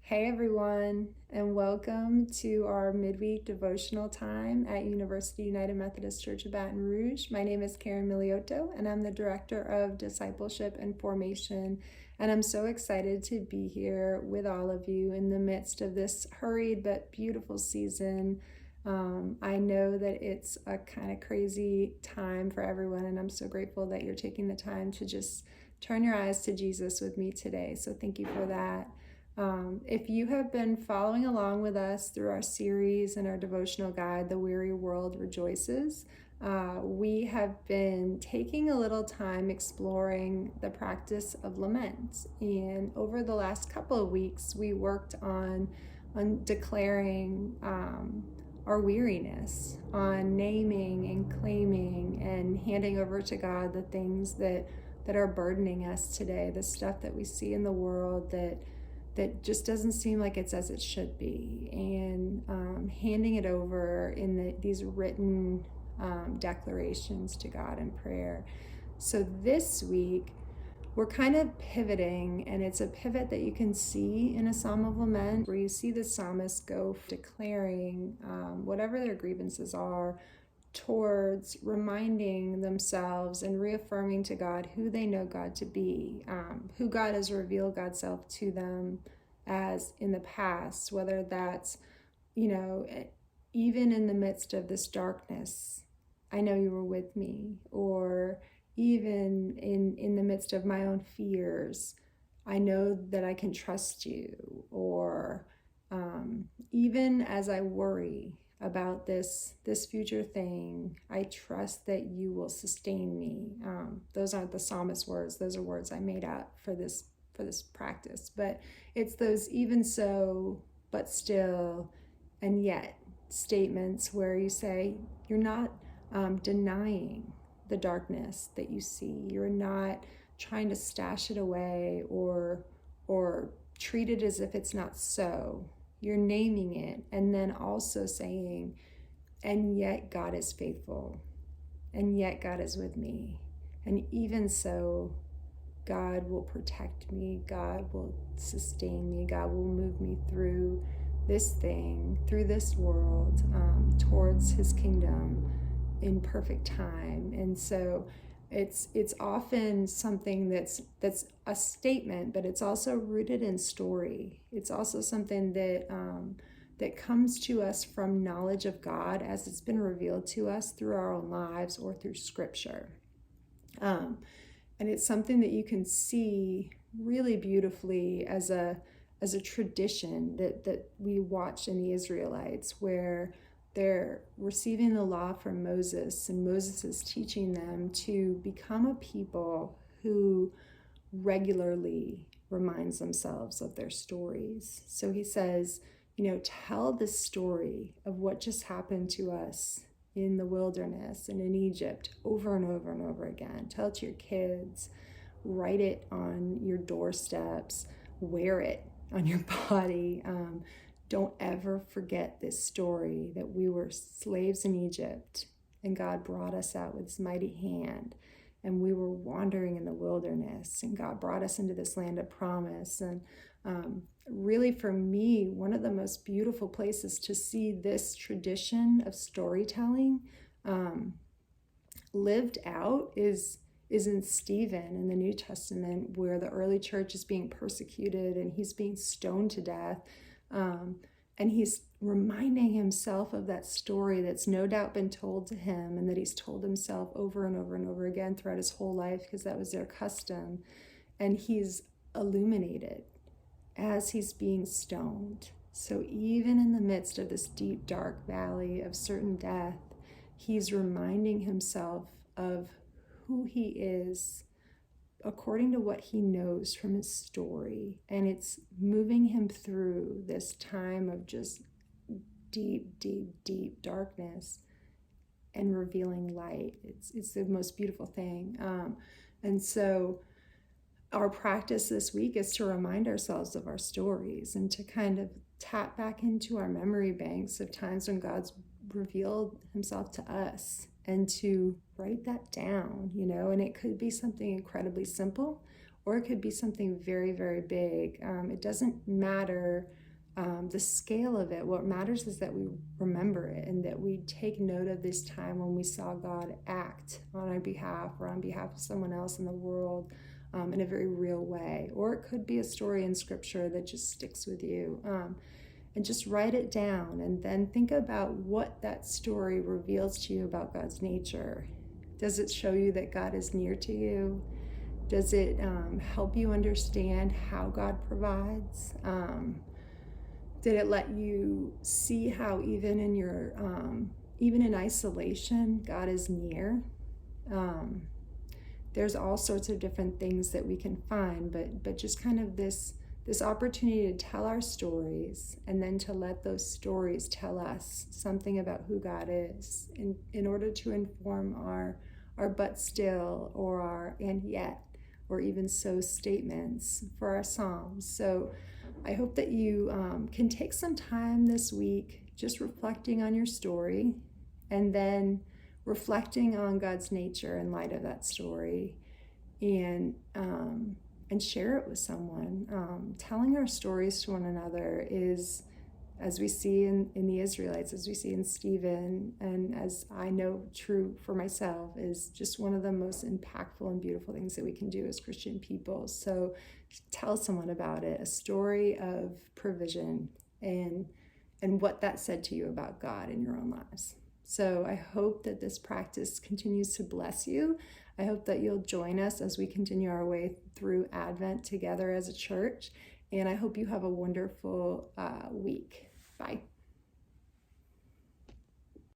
Hey everyone, and welcome to our midweek devotional time at University United Methodist Church of Baton Rouge. My name is Karen Milioto, and I'm the Director of Discipleship and Formation. And I'm so excited to be here with all of you in the midst of this hurried but beautiful season. I know that it's a kind of crazy time for everyone, and I'm so grateful that you're taking the time to just turn your eyes to Jesus with me today. So thank you for that. If you have been following along with us through our series and our devotional guide, The Weary World Rejoices, we have been taking a little time exploring the practice of lament. And over the last couple of weeks, we worked on declaring our weariness, on naming and claiming and handing over to God the things that are burdening us today, the stuff that we see in the world that just doesn't seem like it's as it should be, and handing it over in these written declarations to God in prayer. So this week, we're kind of pivoting, and it's a pivot that you can see in a Psalm of Lament, where you see the psalmist go declaring whatever their grievances are, towards reminding themselves and reaffirming to God who they know God to be, who God has revealed God's self to them as in the past, whether that's, even in the midst of this darkness, I know you were with me, or even in the midst of my own fears, I know that I can trust you, or even as I worry about this future thing, I trust that you will sustain me. Those aren't the psalmist's words; those are words I made up for this practice. But it's those even so, but still, and yet statements where you say you're not denying the darkness that you see. You're not trying to stash it away or treat it as if it's not so. You're naming it, and then also saying, and yet God is faithful, and yet God is with me, and even so, God will protect me, God will sustain me, God will move me through this thing, through this world, towards his kingdom in perfect time. And so it's often something that's a statement, but it's also rooted in story. It's also something that comes to us from knowledge of God as it's been revealed to us through our own lives or through Scripture. And it's something that you can see really beautifully as a tradition that we watch in the Israelites, where they're receiving the law from Moses, and Moses is teaching them to become a people who regularly reminds themselves of their stories. So he says, tell the story of what just happened to us in the wilderness and in Egypt over and over and over again. Tell it to your kids, write it on your doorsteps, wear it on your body. Don't ever forget this story that we were slaves in Egypt and God brought us out with his mighty hand, and we were wandering in the wilderness and God brought us into this land of promise. And really, for me, one of the most beautiful places to see this tradition of storytelling lived out is in Stephen in the New Testament, where the early church is being persecuted and he's being stoned to death. And he's reminding himself of that story that's no doubt been told to him, and that he's told himself over and over and over again throughout his whole life, because that was their custom. And he's illuminated as he's being stoned. So even in the midst of this deep, dark valley of certain death, he's reminding himself of who he is according to what he knows from his story. And it's moving him through this time of just deep, deep, deep darkness and revealing light. It's the most beautiful thing. And so our practice this week is to remind ourselves of our stories and to kind of tap back into our memory banks of times when God's revealed himself to us, and to write that down, and it could be something incredibly simple, or it could be something very, very big. It doesn't matter the scale of it. What matters is that we remember it and that we take note of this time when we saw God act on our behalf or on behalf of someone else in the world in a very real way. Or it could be a story in Scripture that just sticks with you. And just write it down and then think about what that story reveals to you about God's nature. Does it show you that God is near to you? Does it help you understand how God provides? Did it let you see how even in your even in isolation, God is near? There's all sorts of different things that we can find, but just kind of this opportunity to tell our stories and then to let those stories tell us something about who God is in order to inform our but still or our and yet or even so statements for our Psalms. So I hope that you can take some time this week just reflecting on your story and then reflecting on God's nature in light of that story and share it with someone. Telling our stories to one another is, as we see in the Israelites, as we see in Stephen, and as I know true for myself, is just one of the most impactful and beautiful things that we can do as Christian people. So tell someone about it, a story of provision and what that said to you about God in your own lives. So I hope that this practice continues to bless you. I hope that you'll join us as we continue our way through Advent together as a church. And I hope you have a wonderful week. Bye.